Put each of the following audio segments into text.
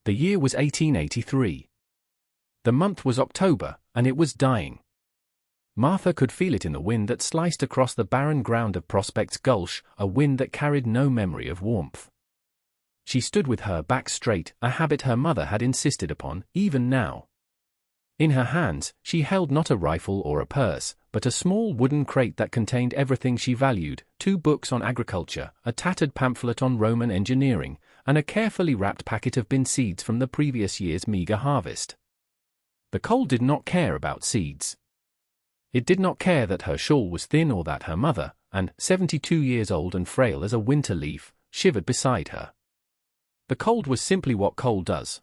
The year was 1883. The month was October, and it was dying. Martha could feel it in the wind that sliced across the barren ground of Prospect's Gulch, a wind that carried no memory of warmth. She stood with her back straight, a habit her mother had insisted upon, even now. In her hands, she held not a rifle or a purse, but a small wooden crate that contained everything she valued: 2 books on agriculture, a tattered pamphlet on Roman engineering, and a carefully wrapped packet of bean seeds from the previous year's meager harvest. The cold did not care about seeds. It did not care that her shawl was thin or that her mother, and 72 years old and frail as a winter leaf, shivered beside her. The cold was simply what cold does.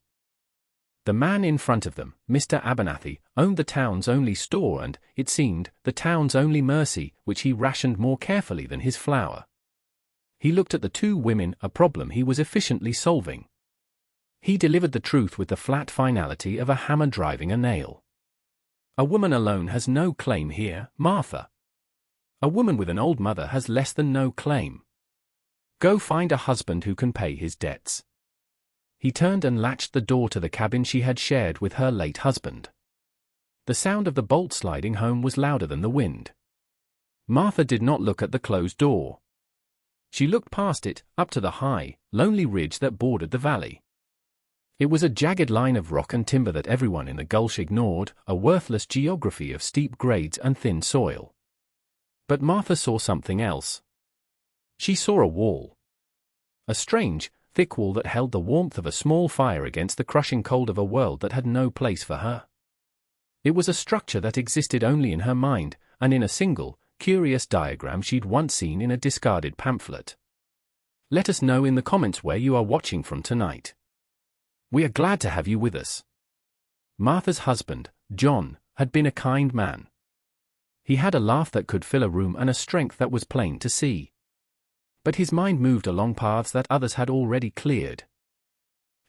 The man in front of them, Mr. Abernathy, owned the town's only store and, it seemed, the town's only mercy, which he rationed more carefully than his flour. He looked at the 2 women, a problem he was efficiently solving. He delivered the truth with the flat finality of a hammer driving a nail. A woman alone has no claim here, Martha. A woman with an old mother has less than no claim. Go find a husband who can pay his debts. He turned and latched the door to the cabin she had shared with her late husband. The sound of the bolt sliding home was louder than the wind. Martha did not look at the closed door. She looked past it, up to the high, lonely ridge that bordered the valley. It was a jagged line of rock and timber that everyone in the gulch ignored, a worthless geography of steep grades and thin soil. But Martha saw something else. She saw a wall. A strange, thick wall that held the warmth of a small fire against the crushing cold of a world that had no place for her. It was a structure that existed only in her mind, and in a single, curious diagram she'd once seen in a discarded pamphlet. Let us know in the comments where you are watching from tonight. We are glad to have you with us. Martha's husband, John, had been a kind man. He had a laugh that could fill a room and a strength that was plain to see. But his mind moved along paths that others had already cleared.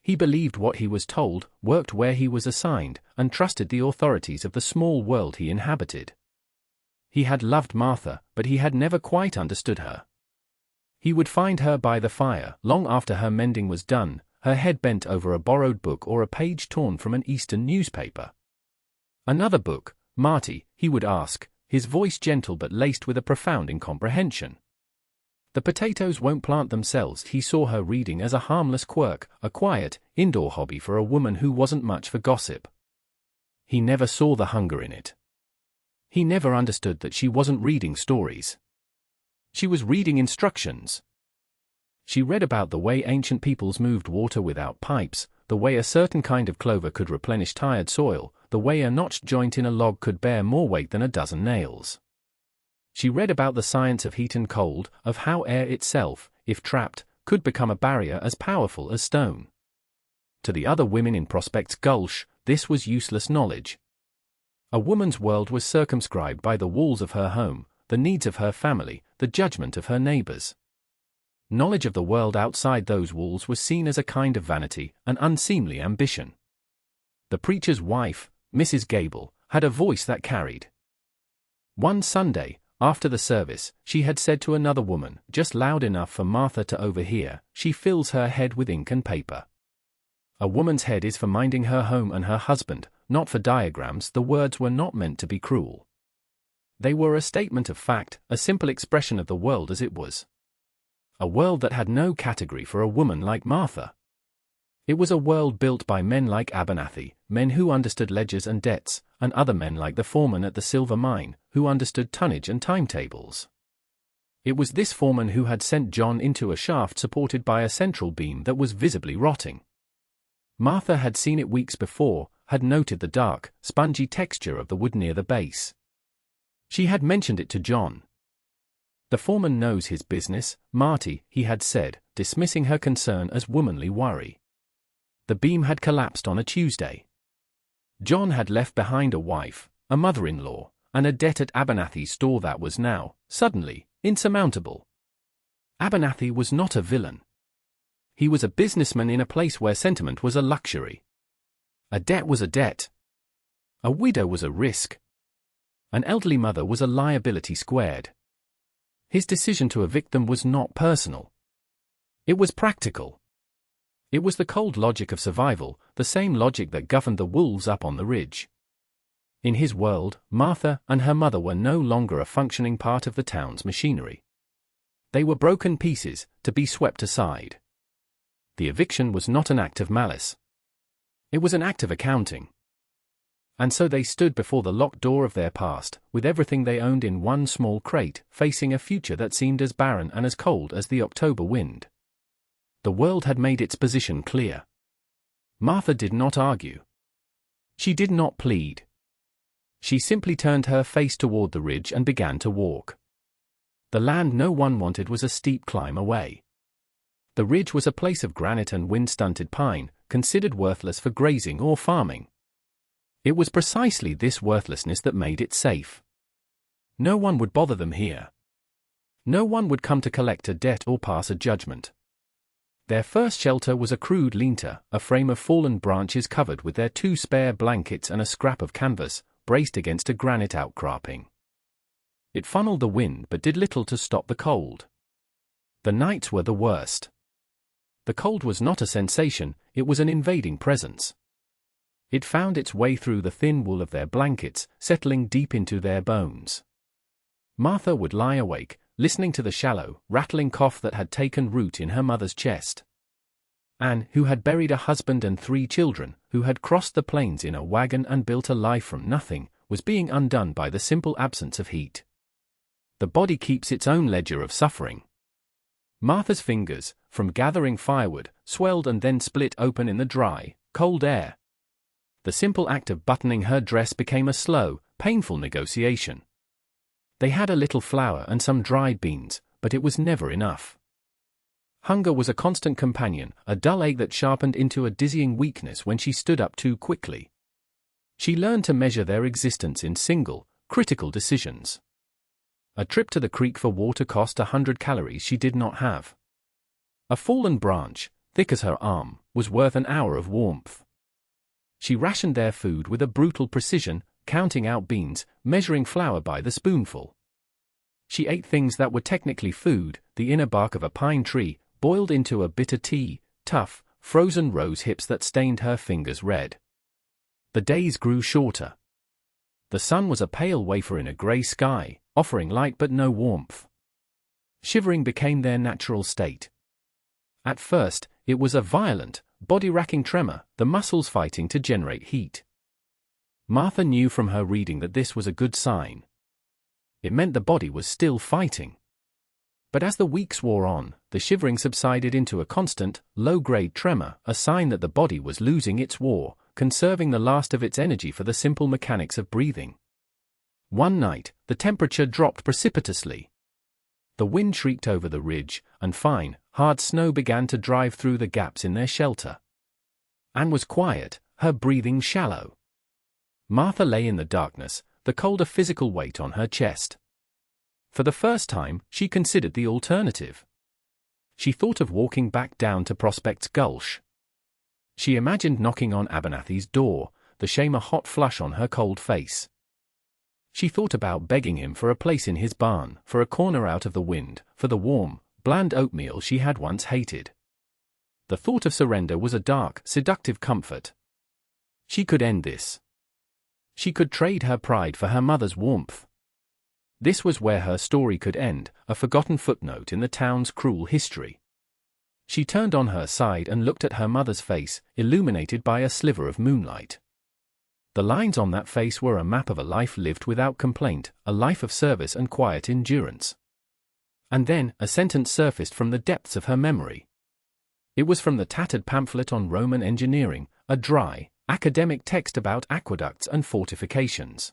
He believed what he was told, worked where he was assigned, and trusted the authorities of the small world he inhabited. He had loved Martha, but he had never quite understood her. He would find her by the fire, long after her mending was done, her head bent over a borrowed book or a page torn from an Eastern newspaper. Another book, Marty, he would ask, his voice gentle but laced with a profound incomprehension. The potatoes won't plant themselves. He saw her reading as a harmless quirk, a quiet, indoor hobby for a woman who wasn't much for gossip. He never saw the hunger in it. He never understood that she wasn't reading stories. She was reading instructions. She read about the way ancient peoples moved water without pipes, the way a certain kind of clover could replenish tired soil, the way a notched joint in a log could bear more weight than a dozen nails. She read about the science of heat and cold, of how air itself, if trapped, could become a barrier as powerful as stone. To the other women in Prospect's Gulch, this was useless knowledge. A woman's world was circumscribed by the walls of her home, the needs of her family, the judgment of her neighbors. Knowledge of the world outside those walls was seen as a kind of vanity, an unseemly ambition. The preacher's wife, Mrs. Gable, had a voice that carried. One Sunday, after the service, she had said to another woman, just loud enough for Martha to overhear, "She fills her head with ink and paper." A woman's head is for minding her home and her husband, not for diagrams. The words were not meant to be cruel. They were a statement of fact, a simple expression of the world as it was. A world that had no category for a woman like Martha. It was a world built by men like Abernathy, men who understood ledgers and debts, and other men like the foreman at the silver mine, who understood tonnage and timetables. It was this foreman who had sent John into a shaft supported by a central beam that was visibly rotting. Martha had seen it weeks before, had noted the dark, spongy texture of the wood near the base. She had mentioned it to John. "The foreman knows his business, Marty," he had said, dismissing her concern as womanly worry. The beam had collapsed on a Tuesday. John had left behind a wife, a mother-in-law, and a debt at Abernathy's store that was now, suddenly, insurmountable. Abernathy was not a villain. He was a businessman in a place where sentiment was a luxury. A debt was a debt. A widow was a risk. An elderly mother was a liability squared. His decision to evict them was not personal. It was practical. It was the cold logic of survival, the same logic that governed the wolves up on the ridge. In his world, Martha and her mother were no longer a functioning part of the town's machinery. They were broken pieces, to be swept aside. The eviction was not an act of malice. It was an act of accounting. And so they stood before the locked door of their past, with everything they owned in one small crate, facing a future that seemed as barren and as cold as the October wind. The world had made its position clear. Martha did not argue. She did not plead. She simply turned her face toward the ridge and began to walk. The land no one wanted was a steep climb away. The ridge was a place of granite and wind-stunted pine, considered worthless for grazing or farming. It was precisely this worthlessness that made it safe. No one would bother them here. No one would come to collect a debt or pass a judgment. Their first shelter was a crude lean-to, a frame of fallen branches covered with their 2 spare blankets and a scrap of canvas, braced against a granite outcropping. It funneled the wind but did little to stop the cold. The nights were the worst. The cold was not a sensation, it was an invading presence. It found its way through the thin wool of their blankets, settling deep into their bones. Martha would lie awake, listening to the shallow, rattling cough that had taken root in her mother's chest. Anne, who had buried a husband and 3 children, who had crossed the plains in a wagon and built a life from nothing, was being undone by the simple absence of heat. The body keeps its own ledger of suffering. Martha's fingers, from gathering firewood, swelled and then split open in the dry, cold air. The simple act of buttoning her dress became a slow, painful negotiation. They had a little flour and some dried beans, but it was never enough. Hunger was a constant companion, a dull ache that sharpened into a dizzying weakness when she stood up too quickly. She learned to measure their existence in single, critical decisions. A trip to the creek for water cost 100 calories she did not have. A fallen branch, thick as her arm, was worth an hour of warmth. She rationed their food with a brutal precision, counting out beans, measuring flour by the spoonful. She ate things that were technically food, the inner bark of a pine tree, boiled into a bitter tea, tough, frozen rose hips that stained her fingers red. The days grew shorter. The sun was a pale wafer in a grey sky, offering light but no warmth. Shivering became their natural state. At first, it was a violent, body-racking tremor, the muscles fighting to generate heat. Martha knew from her reading that this was a good sign. It meant the body was still fighting. But as the weeks wore on, the shivering subsided into a constant, low-grade tremor, a sign that the body was losing its war, conserving the last of its energy for the simple mechanics of breathing. One night, the temperature dropped precipitously. The wind shrieked over the ridge, and fine, hard snow began to drive through the gaps in their shelter. Anne was quiet, her breathing shallow. Martha lay in the darkness, the colder physical weight on her chest. For the first time, she considered the alternative. She thought of walking back down to Prospect's Gulch. She imagined knocking on Abernathy's door, the shame a hot flush on her cold face. She thought about begging him for a place in his barn, for a corner out of the wind, for the warm, bland oatmeal she had once hated. The thought of surrender was a dark, seductive comfort. She could end this. She could trade her pride for her mother's warmth. This was where her story could end, a forgotten footnote in the town's cruel history. She turned on her side and looked at her mother's face, illuminated by a sliver of moonlight. The lines on that face were a map of a life lived without complaint, a life of service and quiet endurance. And then, a sentence surfaced from the depths of her memory. It was from the tattered pamphlet on Roman engineering, a dry, academic text about aqueducts and fortifications.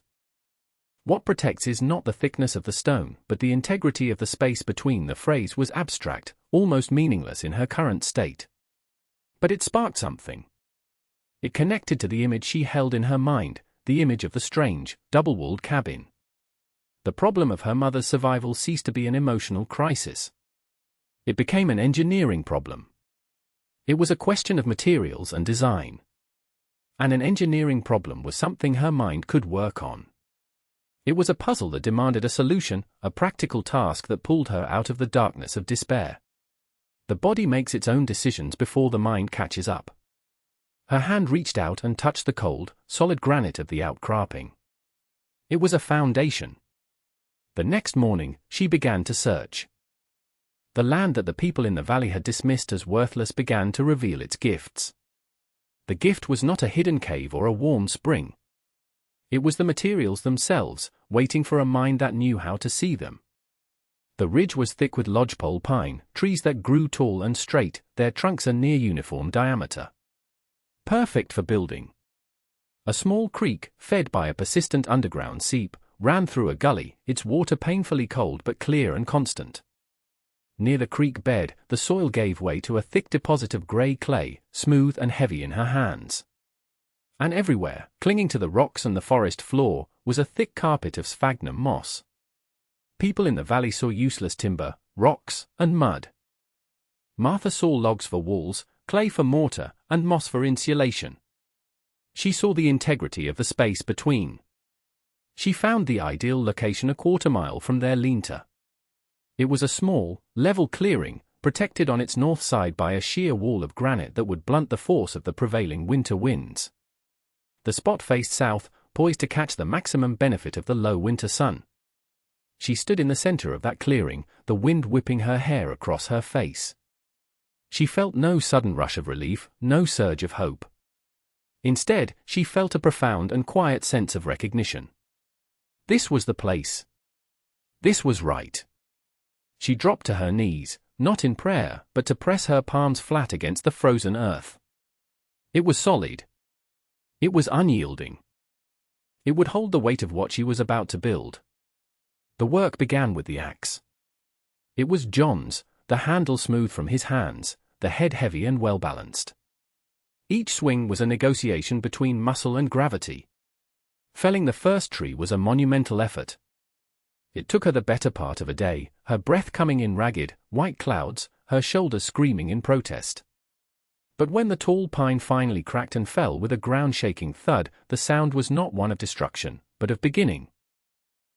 What protects is not the thickness of the stone, but the integrity of the space between. The phrase was abstract, almost meaningless in her current state. But it sparked something. It connected to the image she held in her mind, the image of the strange, double-walled cabin. The problem of her mother's survival ceased to be an emotional crisis. It became an engineering problem. It was a question of materials and design. And an engineering problem was something her mind could work on. It was a puzzle that demanded a solution, a practical task that pulled her out of the darkness of despair. The body makes its own decisions before the mind catches up. Her hand reached out and touched the cold, solid granite of the outcropping. It was a foundation. The next morning, she began to search. The land that the people in the valley had dismissed as worthless began to reveal its gifts. The gift was not a hidden cave or a warm spring. It was the materials themselves, waiting for a mind that knew how to see them. The ridge was thick with lodgepole pine, trees that grew tall and straight, their trunks a near uniform diameter. Perfect for building. A small creek, fed by a persistent underground seep, ran through a gully, its water painfully cold but clear and constant. Near the creek bed, the soil gave way to a thick deposit of grey clay, smooth and heavy in her hands. And everywhere, clinging to the rocks and the forest floor, was a thick carpet of sphagnum moss. People in the valley saw useless timber, rocks, and mud. Martha saw logs for walls, clay for mortar, and moss for insulation. She saw the integrity of the space between. She found the ideal location a quarter-mile from their lean-to. It was a small, level clearing, protected on its north side by a sheer wall of granite that would blunt the force of the prevailing winter winds. The spot faced south, poised to catch the maximum benefit of the low winter sun. She stood in the center of that clearing, the wind whipping her hair across her face. She felt no sudden rush of relief, no surge of hope. Instead, she felt a profound and quiet sense of recognition. This was the place. This was right. She dropped to her knees, not in prayer, but to press her palms flat against the frozen earth. It was solid. It was unyielding. It would hold the weight of what she was about to build. The work began with the axe. It was John's, the handle smooth from his hands, the head heavy and well-balanced. Each swing was a negotiation between muscle and gravity. Felling the first tree was a monumental effort. It took her the better part of a day, her breath coming in ragged, white clouds, her shoulders screaming in protest. But when the tall pine finally cracked and fell with a ground-shaking thud, the sound was not one of destruction, but of beginning.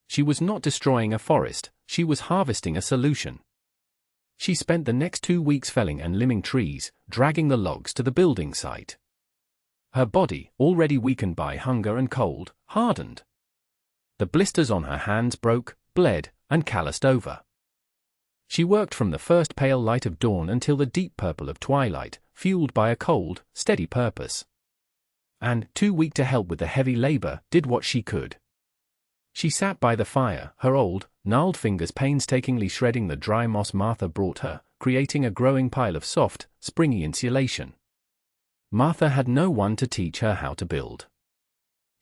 She was not destroying a forest, she was harvesting a solution. She spent the next 2 weeks felling and limbing trees, dragging the logs to the building site. Her body, already weakened by hunger and cold, hardened. The blisters on her hands broke, bled, and calloused over. She worked from the first pale light of dawn until the deep purple of twilight, fueled by a cold, steady purpose. And, too weak to help with the heavy labor, did what she could. She sat by the fire, her old, gnarled fingers painstakingly shredding the dry moss Martha brought her, creating a growing pile of soft, springy insulation. Martha had no one to teach her how to build.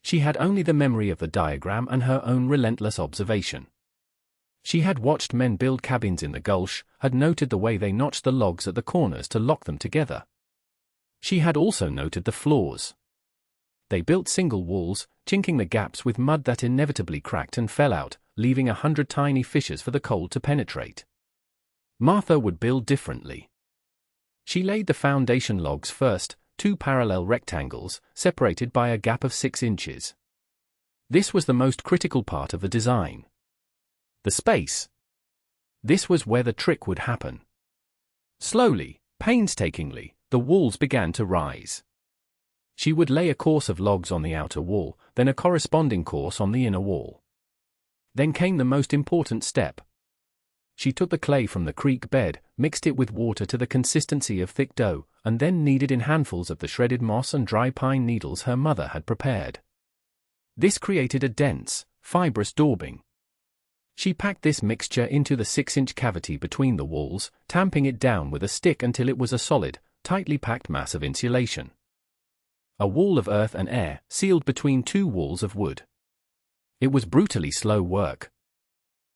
She had only the memory of the diagram and her own relentless observation. She had watched men build cabins in the gulch, had noted the way they notched the logs at the corners to lock them together. She had also noted the flaws. They built single walls, chinking the gaps with mud that inevitably cracked and fell out, leaving 100 tiny fissures for the cold to penetrate. Martha would build differently. She laid the foundation logs first, 2 parallel rectangles, separated by a gap of 6 inches. This was the most critical part of the design. The space. This was where the trick would happen. Slowly, painstakingly, the walls began to rise. She would lay a course of logs on the outer wall, then a corresponding course on the inner wall. Then came the most important step. She took the clay from the creek bed, mixed it with water to the consistency of thick dough, and then kneaded in handfuls of the shredded moss and dry pine needles her mother had prepared. This created a dense, fibrous daubing. She packed this mixture into the 6-inch cavity between the walls, tamping it down with a stick until it was a solid, tightly packed mass of insulation. A wall of earth and air, sealed between 2 walls of wood. It was brutally slow work.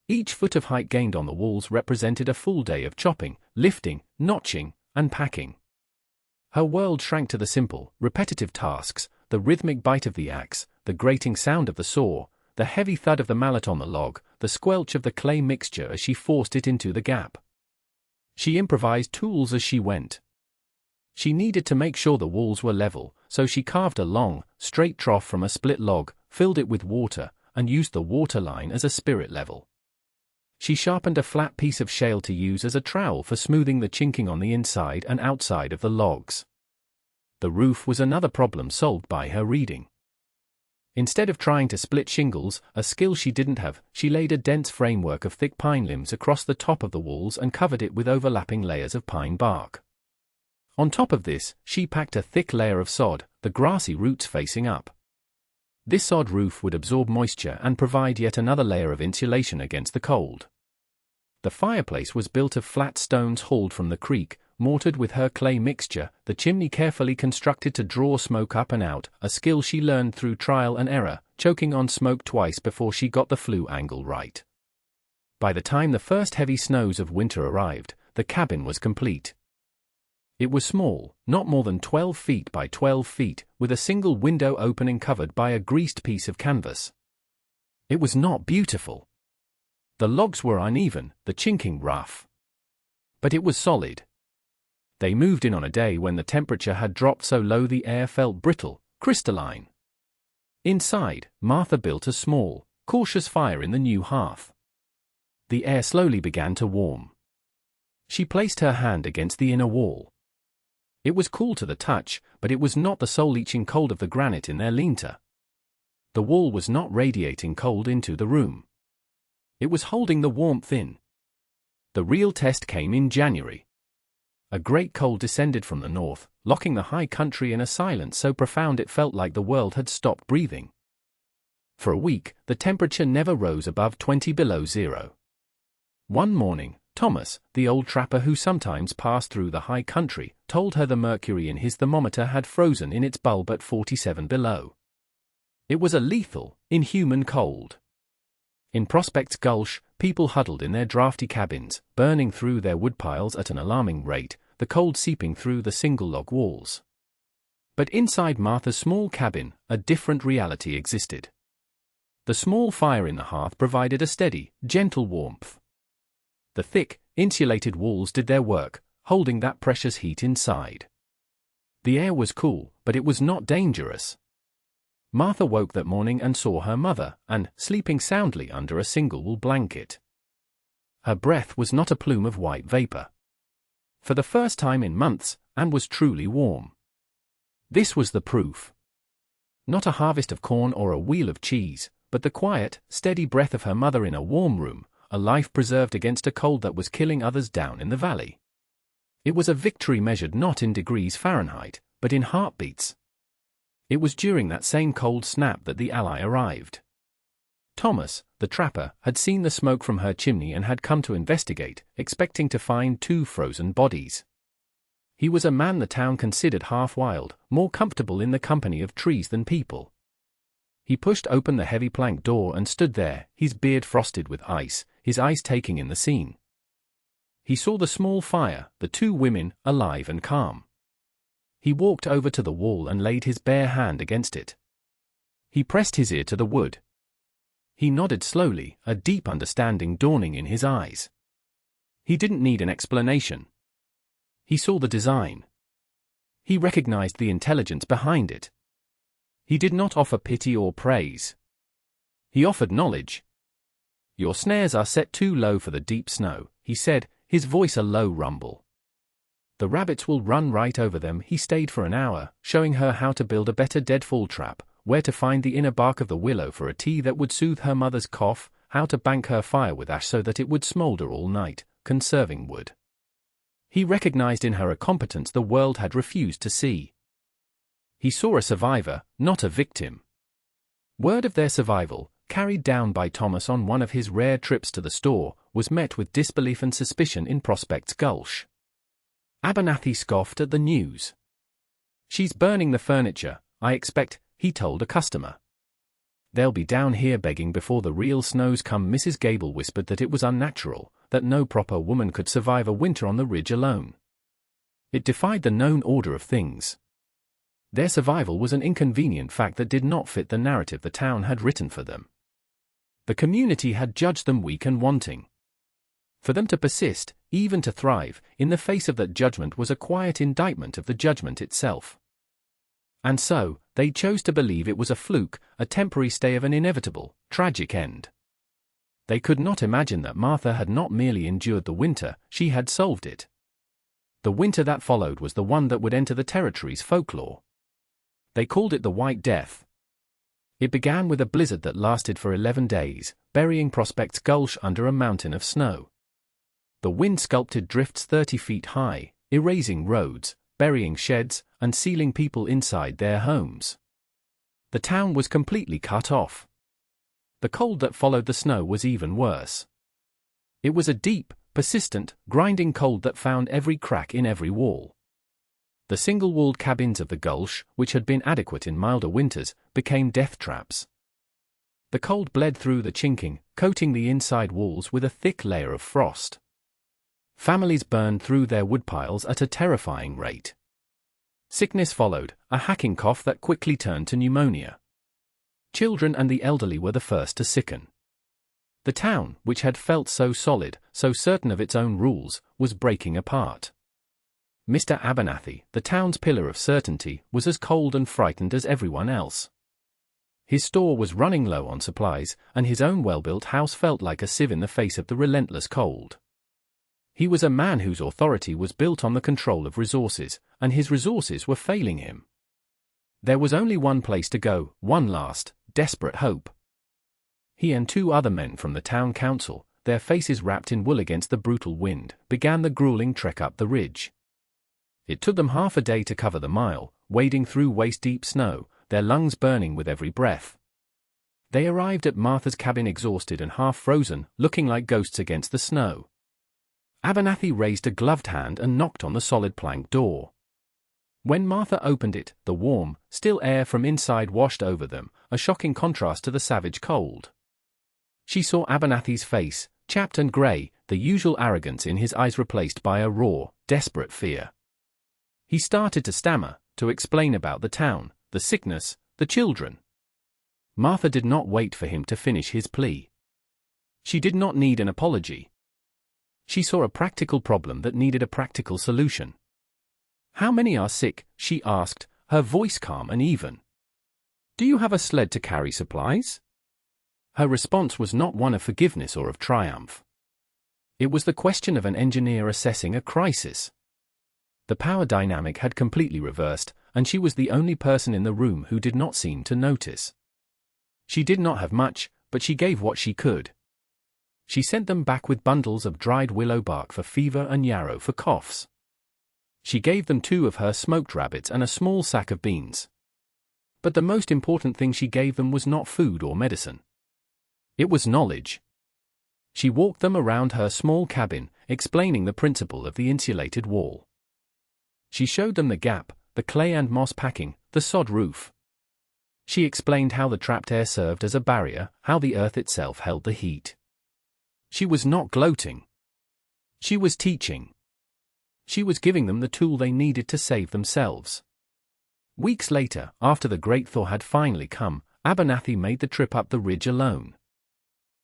Each foot of height gained on the walls represented a full day of chopping, lifting, notching, and packing. Her world shrank to the simple, repetitive tasks, the rhythmic bite of the axe, the grating sound of the saw, the heavy thud of the mallet on the log, the squelch of the clay mixture as she forced it into the gap. She improvised tools as she went. She needed to make sure the walls were level, so she carved a long, straight trough from a split log, filled it with water, and used the water line as a spirit level. She sharpened a flat piece of shale to use as a trowel for smoothing the chinking on the inside and outside of the logs. The roof was another problem solved by her reading. Instead of trying to split shingles, a skill she didn't have, she laid a dense framework of thick pine limbs across the top of the walls and covered it with overlapping layers of pine bark. On top of this, she packed a thick layer of sod, the grassy roots facing up. This sod roof would absorb moisture and provide yet another layer of insulation against the cold. The fireplace was built of flat stones hauled from the creek, mortared with her clay mixture, the chimney carefully constructed to draw smoke up and out, a skill she learned through trial and error, choking on smoke twice before she got the flue angle right. By the time the first heavy snows of winter arrived, the cabin was complete. It was small, not more than 12 feet by 12 feet, with a single window opening covered by a greased piece of canvas. It was not beautiful. The logs were uneven, the chinking rough. But it was solid. They moved in on a day when the temperature had dropped so low the air felt brittle, crystalline. Inside, Martha built a small, cautious fire in the new hearth. The air slowly began to warm. She placed her hand against the inner wall. It was cool to the touch, but it was not the soul-leaching cold of the granite in their lean-to. The wall was not radiating cold into the room. It was holding the warmth in. The real test came in January. A great cold descended from the north, locking the high country in a silence so profound it felt like the world had stopped breathing. For a week, the temperature never rose above 20 below zero. One morning, Thomas, the old trapper who sometimes passed through the high country, told her the mercury in his thermometer had frozen in its bulb at 47 below. It was a lethal, inhuman cold. In Prospect's Gulch, people huddled in their drafty cabins, burning through their woodpiles at an alarming rate, the cold seeping through the single-log walls. But inside Martha's small cabin, a different reality existed. The small fire in the hearth provided a steady, gentle warmth. The thick, insulated walls did their work, holding that precious heat inside. The air was cool, but it was not dangerous. Martha woke that morning and saw her mother, and sleeping soundly under a single wool blanket. Her breath was not a plume of white vapor. For the first time in months, Anne was truly warm. This was the proof. Not a harvest of corn or a wheel of cheese, but the quiet, steady breath of her mother in a warm room, a life preserved against a cold that was killing others down in the valley. It was a victory measured not in degrees Fahrenheit, but in heartbeats. It was during that same cold snap that the ally arrived. Thomas, the trapper, had seen the smoke from her chimney and had come to investigate, expecting to find 2 frozen bodies. He was a man the town considered half wild, more comfortable in the company of trees than people. He pushed open the heavy plank door and stood there, his beard frosted with ice, his eyes taking in the scene. He saw the small fire, the 2 women, alive and calm. He walked over to the wall and laid his bare hand against it. He pressed his ear to the wood. He nodded slowly, a deep understanding dawning in his eyes. He didn't need an explanation. He saw the design. He recognized the intelligence behind it. He did not offer pity or praise. He offered knowledge. "Your snares are set too low for the deep snow," he said, his voice a low rumble. "The rabbits will run right over them." He stayed for an hour, showing her how to build a better deadfall trap, where to find the inner bark of the willow for a tea that would soothe her mother's cough, how to bank her fire with ash so that it would smolder all night, conserving wood. He recognized in her a competence the world had refused to see. He saw a survivor, not a victim. Word of their survival, carried down by Thomas on one of his rare trips to the store, was met with disbelief and suspicion in Prospect's Gulch. Abernathy scoffed at the news. "She's burning the furniture, I expect," he told a customer. "They'll be down here begging before the real snows come." Mrs. Gable whispered that it was unnatural, that no proper woman could survive a winter on the ridge alone. It defied the known order of things. Their survival was an inconvenient fact that did not fit the narrative the town had written for them. The community had judged them weak and wanting. For them to persist, even to thrive, in the face of that judgment was a quiet indictment of the judgment itself. And so, they chose to believe it was a fluke, a temporary stay of an inevitable, tragic end. They could not imagine that Martha had not merely endured the winter, she had solved it. The winter that followed was the one that would enter the territory's folklore. They called it the White Death. It began with a blizzard that lasted for 11 days, burying Prospect's Gulch under a mountain of snow. The wind sculpted drifts 30 feet high, erasing roads, burying sheds, and sealing people inside their homes. The town was completely cut off. The cold that followed the snow was even worse. It was a deep, persistent, grinding cold that found every crack in every wall. The single-walled cabins of the Gulch, which had been adequate in milder winters, became death traps. The cold bled through the chinking, coating the inside walls with a thick layer of frost. Families burned through their woodpiles at a terrifying rate. Sickness followed, a hacking cough that quickly turned to pneumonia. Children and the elderly were the first to sicken. The town, which had felt so solid, so certain of its own rules, was breaking apart. Mr. Abernathy, the town's pillar of certainty, was as cold and frightened as everyone else. His store was running low on supplies, and his own well-built house felt like a sieve in the face of the relentless cold. He was a man whose authority was built on the control of resources, and his resources were failing him. There was only one place to go, one last, desperate hope. He and 2 other men from the town council, their faces wrapped in wool against the brutal wind, began the grueling trek up the ridge. It took them half a day to cover the mile, wading through waist-deep snow, their lungs burning with every breath. They arrived at Martha's cabin exhausted and half-frozen, looking like ghosts against the snow. Abernathy raised a gloved hand and knocked on the solid plank door. When Martha opened it, the warm, still air from inside washed over them, a shocking contrast to the savage cold. She saw Abernathy's face, chapped and grey, the usual arrogance in his eyes replaced by a raw, desperate fear. He started to stammer, to explain about the town, the sickness, the children. Martha did not wait for him to finish his plea. She did not need an apology. She saw a practical problem that needed a practical solution. "How many are sick?" she asked, her voice calm and even. "Do you have a sled to carry supplies?" Her response was not one of forgiveness or of triumph. It was the question of an engineer assessing a crisis. The power dynamic had completely reversed, and she was the only person in the room who did not seem to notice. She did not have much, but she gave what she could. She sent them back with bundles of dried willow bark for fever and yarrow for coughs. She gave them 2 of her smoked rabbits and a small sack of beans. But the most important thing she gave them was not food or medicine. It was knowledge. She walked them around her small cabin, explaining the principle of the insulated wall. She showed them the gap, the clay and moss packing, the sod roof. She explained how the trapped air served as a barrier, how the earth itself held the heat. She was not gloating. She was teaching. She was giving them the tool they needed to save themselves. Weeks later, after the great thaw had finally come, Abernathy made the trip up the ridge alone.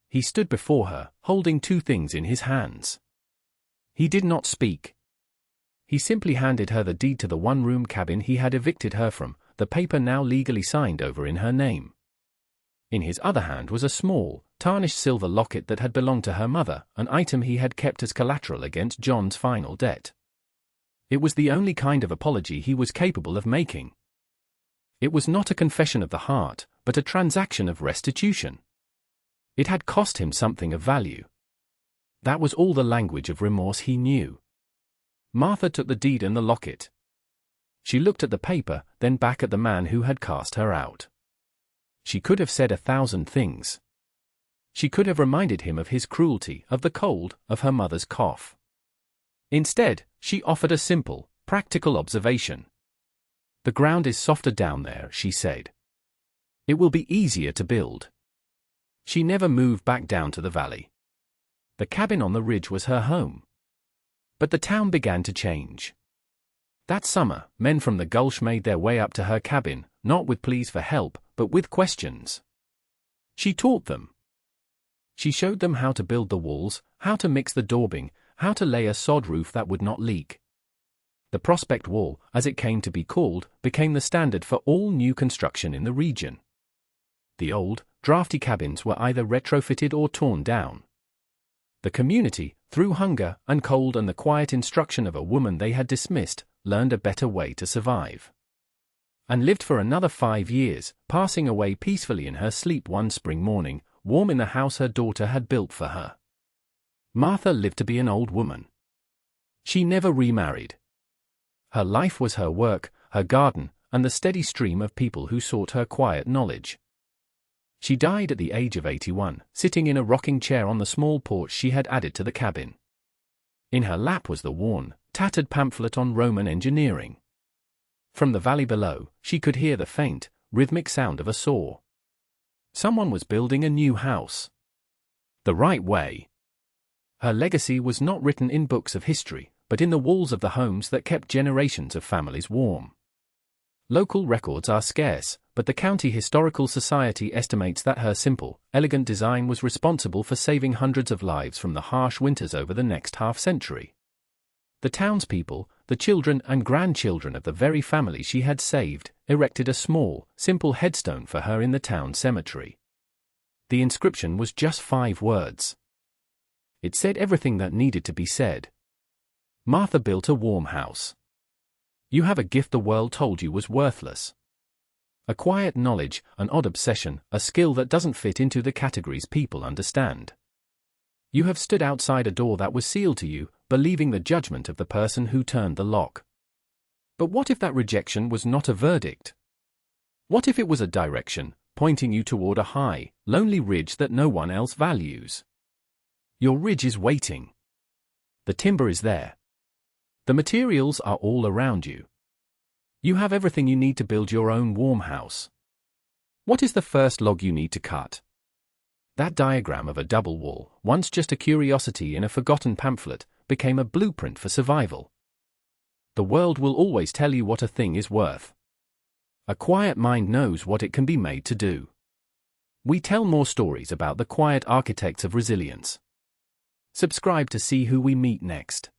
He stood before her, holding 2 things in his hands. He did not speak. He simply handed her the deed to the 1-room cabin he had evicted her from, the paper now legally signed over in her name. In his other hand was a small, tarnished silver locket that had belonged to her mother, an item he had kept as collateral against John's final debt. It was the only kind of apology he was capable of making. It was not a confession of the heart, but a transaction of restitution. It had cost him something of value. That was all the language of remorse he knew. Martha took the deed and the locket. She looked at the paper, then back at the man who had cast her out. She could have said 1,000 things. She could have reminded him of his cruelty, of the cold, of her mother's cough. Instead, she offered a simple, practical observation. "The ground is softer down there," she said. "It will be easier to build." She never moved back down to the valley. The cabin on the ridge was her home. But the town began to change. That summer, men from the Gulch made their way up to her cabin, not with pleas for help, but with questions. She taught them. She showed them how to build the walls, how to mix the daubing, how to lay a sod roof that would not leak. The Prospect Wall, as it came to be called, became the standard for all new construction in the region. The old, drafty cabins were either retrofitted or torn down. The community, through hunger and cold and the quiet instruction of a woman they had dismissed, learned a better way to survive. And lived for another 5 years, passing away peacefully in her sleep one spring morning, warm in the house her daughter had built for her. Martha lived to be an old woman. She never remarried. Her life was her work, her garden, and the steady stream of people who sought her quiet knowledge. She died at the age of 81, sitting in a rocking chair on the small porch she had added to the cabin. In her lap was the worn, tattered pamphlet on Roman engineering. From the valley below, she could hear the faint, rhythmic sound of a saw. Someone was building a new house. The right way. Her legacy was not written in books of history, but in the walls of the homes that kept generations of families warm. Local records are scarce, but the County Historical Society estimates that her simple, elegant design was responsible for saving hundreds of lives from the harsh winters over the next half-century. The townspeople, the children and grandchildren of the very family she had saved, erected a small, simple headstone for her in the town cemetery. The inscription was just 5 words. It said everything that needed to be said. Martha built a warm house. You have a gift the world told you was worthless. A quiet knowledge, an odd obsession, a skill that doesn't fit into the categories people understand. You have stood outside a door that was sealed to you, believing the judgment of the person who turned the lock. But what if that rejection was not a verdict? What if it was a direction, pointing you toward a high, lonely ridge that no one else values? Your ridge is waiting. The timber is there. The materials are all around you. You have everything you need to build your own warm house. What is the first log you need to cut? That diagram of a double wall, once just a curiosity in a forgotten pamphlet, became a blueprint for survival. The world will always tell you what a thing is worth. A quiet mind knows what it can be made to do. We tell more stories about the quiet architects of resilience. Subscribe to see who we meet next.